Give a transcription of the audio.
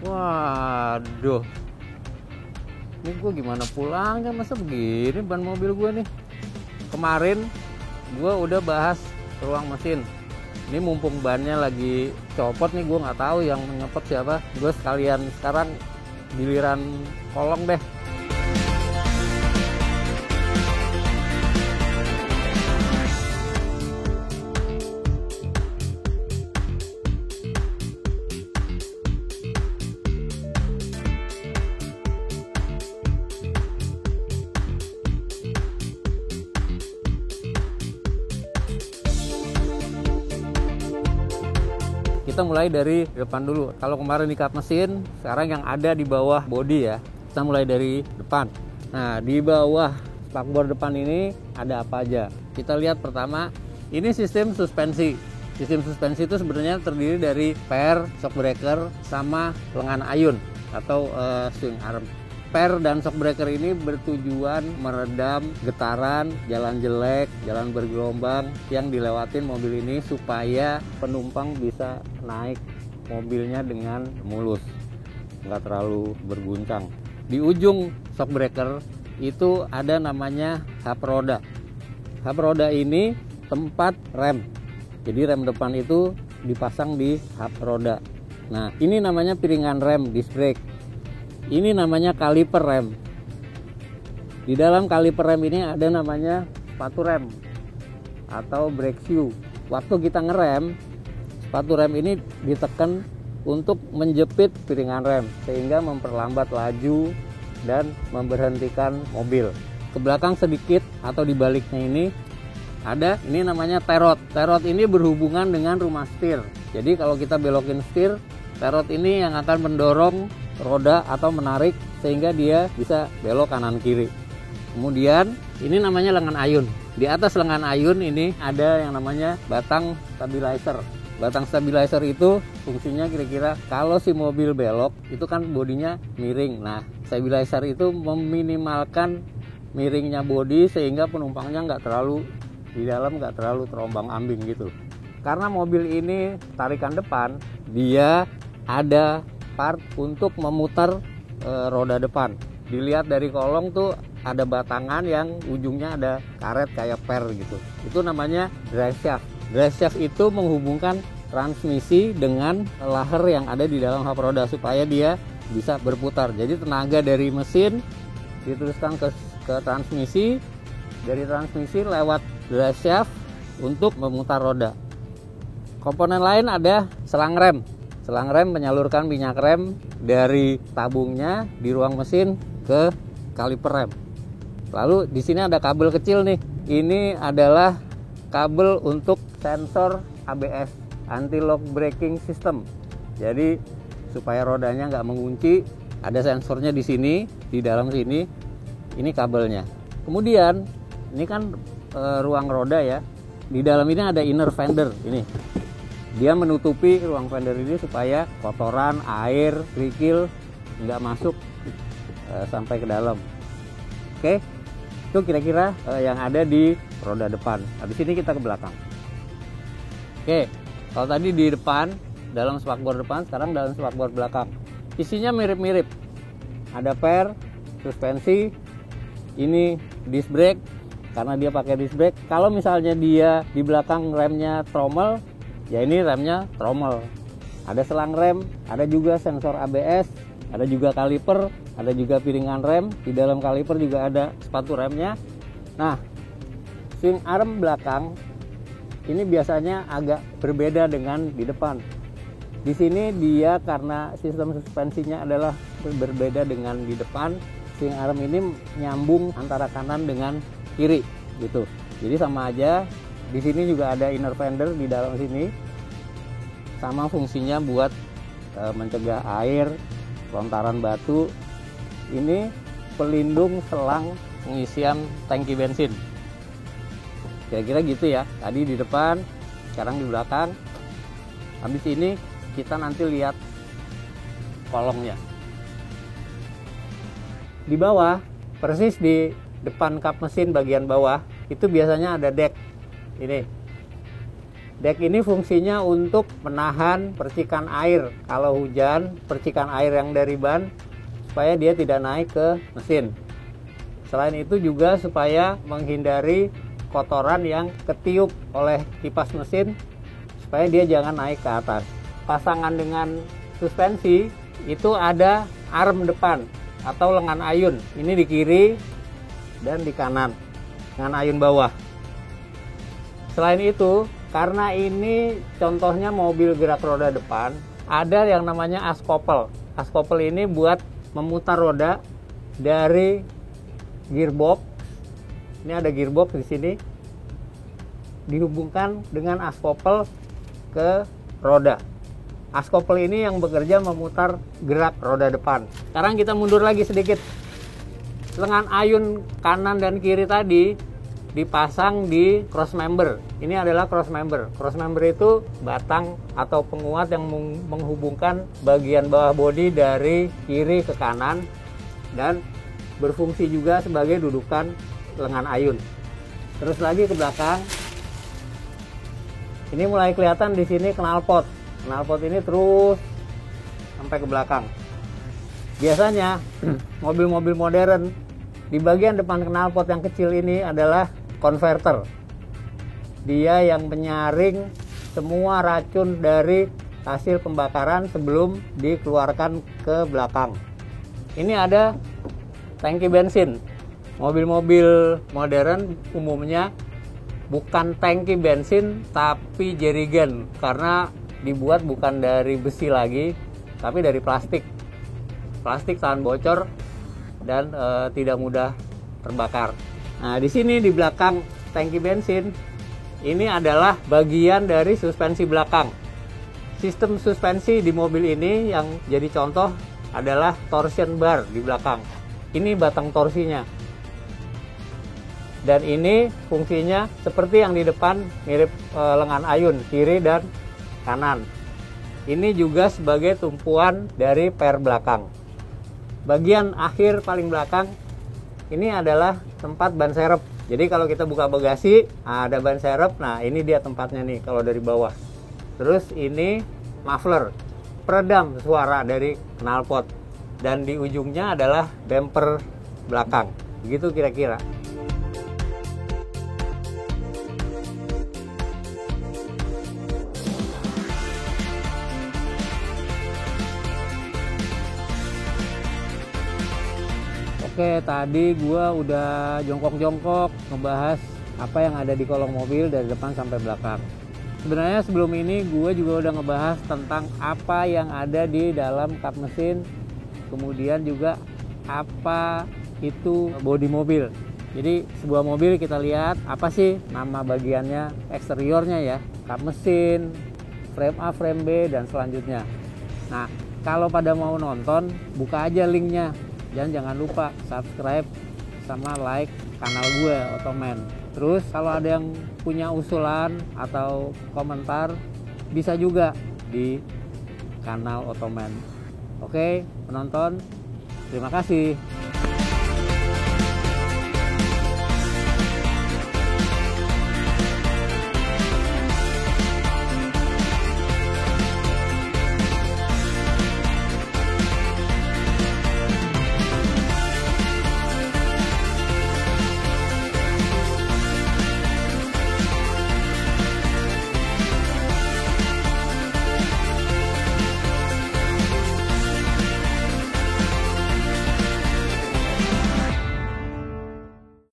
Waduh, ini gue gimana pulangnya, masa begini ban mobil gue nih. Kemarin gue udah bahas ruang mesin. Ini mumpung bannya lagi copot nih, gue nggak tahu yang nyopot siapa. Gue sekalian sekarang giliran kolong deh. Kita mulai dari depan dulu. Kalau kemarin di kap mesin, sekarang yang ada di bawah bodi ya. Kita mulai dari depan. Nah, di bawah spakbor depan ini ada apa aja? Kita lihat pertama, ini sistem suspensi. Sistem suspensi itu sebenarnya terdiri dari per, shock breaker, sama lengan ayun atau swing arm. Per dan shock breaker ini bertujuan meredam getaran, jalan jelek, jalan bergelombang yang dilewatin mobil ini supaya penumpang bisa naik mobilnya dengan mulus, nggak terlalu berguncang. Di ujung shock breaker itu ada namanya hub roda. Hub roda ini tempat rem. Jadi rem depan itu dipasang di hub roda. Nah, ini namanya piringan rem, disc brake. Ini namanya kaliper rem. Di dalam kaliper rem ini ada namanya sepatu rem atau brake shoe. Waktu kita ngerem, sepatu rem ini ditekan untuk menjepit piringan rem sehingga memperlambat laju dan memberhentikan mobil. Ke belakang sedikit atau di baliknya ini ada, ini namanya terot. Terot ini berhubungan dengan rumah setir. Jadi kalau kita belokin setir, terot ini yang akan mendorong roda atau menarik sehingga dia bisa belok kanan kiri. Kemudian ini namanya lengan ayun. Di atas lengan ayun ini ada yang namanya batang stabilizer. Batang stabilizer itu fungsinya kira-kira kalau si mobil belok itu kan bodinya miring. Nah, stabilizer itu meminimalkan miringnya bodi sehingga penumpangnya nggak terlalu di dalam, nggak terlalu terombang ambing gitu. Karena mobil ini tarikan depan, dia ada part untuk memutar roda depan. Dilihat dari kolong tuh ada batangan yang ujungnya ada karet kayak per gitu. Itu namanya drive shaft. Drive shaft itu menghubungkan transmisi dengan laher yang ada di dalam hub roda supaya dia bisa berputar. Jadi tenaga dari mesin diteruskan ke transmisi, dari transmisi lewat drive shaft untuk memutar roda. Komponen lain ada selang rem. Selang rem menyalurkan minyak rem dari tabungnya di ruang mesin ke kaliper rem. Lalu di sini ada kabel kecil nih. Ini adalah kabel untuk sensor ABS, anti lock braking system. Jadi supaya rodanya nggak mengunci, ada sensornya di sini, di dalam sini. Ini kabelnya. Kemudian ini kan ruang roda ya. Di dalam ini ada inner fender ini. Dia menutupi ruang fender ini supaya kotoran, air, kerikil nggak masuk sampai ke dalam. Oke, itu kira-kira yang ada di roda depan. Habis ini kita ke belakang. Oke, kalau tadi di depan, dalam spakbor depan, sekarang dalam spakbor belakang. Isinya mirip-mirip. Ada per, suspensi, ini disc brake, karena dia pakai disc brake. Kalau misalnya dia di belakang remnya trommel, ya ini remnya trommel. Ada selang rem, ada juga sensor ABS, ada juga kaliper, ada juga piringan rem. Di dalam kaliper juga ada sepatu remnya. Nah, swing arm belakang ini biasanya agak berbeda dengan di depan. Di sini dia karena sistem suspensinya adalah berbeda dengan di depan, swing arm ini nyambung antara kanan dengan kiri gitu. Jadi sama aja. Di sini juga ada inner fender di dalam sini, sama fungsinya buat mencegah air, lontaran batu. Ini pelindung selang pengisian tangki bensin. Kira-kira gitu ya. Tadi di depan, sekarang di belakang. Habis ini kita nanti lihat kolongnya. Di bawah, persis di depan kap mesin bagian bawah, itu biasanya ada deck. Ini Dek ini fungsinya untuk menahan percikan air. Kalau hujan, percikan air yang dari ban supaya dia tidak naik ke mesin. Selain itu juga supaya menghindari kotoran yang ketiup oleh kipas mesin supaya dia jangan naik ke atas. Pasangan dengan suspensi itu ada arm depan atau lengan ayun. Ini di kiri dan di kanan, lengan ayun bawah. Selain itu, karena ini contohnya mobil gerak roda depan, ada yang namanya askopel. Askopel ini buat memutar roda dari gearbox. Ini ada gearbox di sini, dihubungkan dengan askopel ke roda. Askopel ini yang bekerja memutar gerak roda depan. Sekarang kita mundur lagi sedikit. Lengan ayun kanan dan kiri tadi dipasang di cross member. Ini adalah cross member. Cross member itu batang atau penguat yang menghubungkan bagian bawah bodi dari kiri ke kanan dan berfungsi juga sebagai dudukan lengan ayun. Terus lagi ke belakang. Ini mulai kelihatan di sini knalpot. Knalpot ini terus sampai ke belakang. Biasanya mobil-mobil modern di bagian depan knalpot yang kecil ini adalah konverter. Dia yang menyaring semua racun dari hasil pembakaran sebelum dikeluarkan ke belakang. Ini ada tangki bensin. Mobil-mobil modern umumnya bukan tangki bensin tapi jerigen, karena dibuat bukan dari besi lagi tapi dari plastik. Plastik tahan bocor dan tidak mudah terbakar. Nah, di sini di belakang tangki bensin ini adalah bagian dari suspensi belakang. Sistem suspensi di mobil ini yang jadi contoh adalah torsion bar di belakang. Ini batang torsinya. Dan ini fungsinya seperti yang di depan, mirip lengan ayun kiri dan kanan. Ini juga sebagai tumpuan dari per belakang. Bagian akhir paling belakang ini adalah tempat ban serep. Jadi kalau kita buka bagasi, ada ban serep. Nah, ini dia tempatnya nih kalau dari bawah. Terus ini muffler, peredam suara dari knalpot. Dan di ujungnya adalah bumper belakang. Begitu kira-kira. Oke, tadi gua udah jongkok-jongkok ngebahas apa yang ada di kolong mobil dari depan sampai belakang. Sebenarnya sebelum ini gue juga udah ngebahas tentang apa yang ada di dalam kap mesin, kemudian juga apa itu bodi mobil. Jadi sebuah mobil kita lihat apa sih nama bagiannya, eksteriornya ya, kap mesin, frame A, frame B, dan selanjutnya. Nah, kalau pada mau nonton, buka aja linknya. Dan jangan lupa subscribe sama like kanal gue Otoman. Terus kalau ada yang punya usulan atau komentar, bisa juga di kanal Otoman. Oke, penonton, terima kasih.